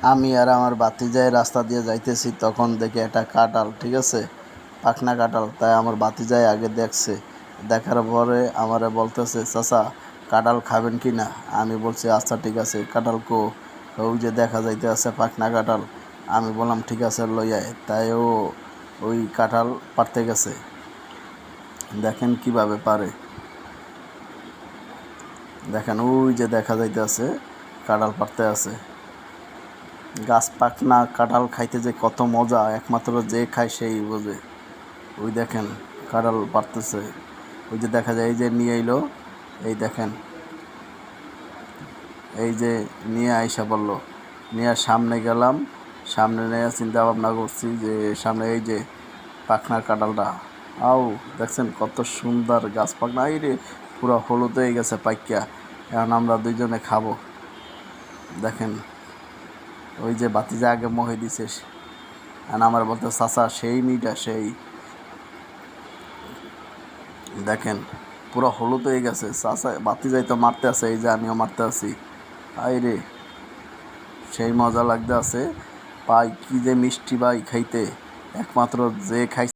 আমি আর আমার ভাতিজাই রাস্তা দিয়ে যাইতেছি, তখন দেখি একটা কাঁঠাল, ঠিক আছে, পাখনা কাঁঠাল। তাই আমার ভাতিজাই আগে দেখছে, দেখার পরে আমারে বলতেছে, চাচা কাঁঠাল খাবেন কি না? আমি বলছি আচ্ছা ঠিক আছে, কাঁঠাল কো? ওই যে দেখা যাইতে আছে পাখনা কাঁঠাল। আমি বললাম ঠিক আছে লই আয়। তাই ও ওই কাঁঠাল পাড়তে গেছে, দেখেন কিভাবে পারে। দেখেন ওই যে দেখা যাইতে আছে কাঁঠাল পাড়তে আছে। গাছ পাকনা কাঁঠাল খাইতে যে কত মজা, একমাত্র যে খায় সেই বোঝে। ওই দেখেন কাঁঠাল পাড়তেছে, ওই যে দেখা যায় এই যে নিয়ে এলো, এই দেখেন, এই যে নিয়ে আইসা বললো, নিয়ে সামনে গেলাম, সামনে নিয়ে চিন্তা ভাবনা করছি যে সামনে এই যে পাখনার কাঁঠালটা, আও দেখছেন কত সুন্দর গাছ পাকনা, এই রে পুরো হলুদ হয়ে গেছে পাইকা। এখন আমরা দুইজনে খাবো। দেখেন ওই যে বাতিজা আগে মহে দিছে, আর আমার বলতে চাচা সেই মিটা সেই। দেখেন পুরো হলুদ হয়ে গেছে, চাচা বাতিজাই তো মারতে আছে, এই যে আমিও মারতে আছি। আই রে সেই মজা লাগতে আছে, পাই কি যে মিষ্টি ভাই খাইতে, একমাত্র যে খাই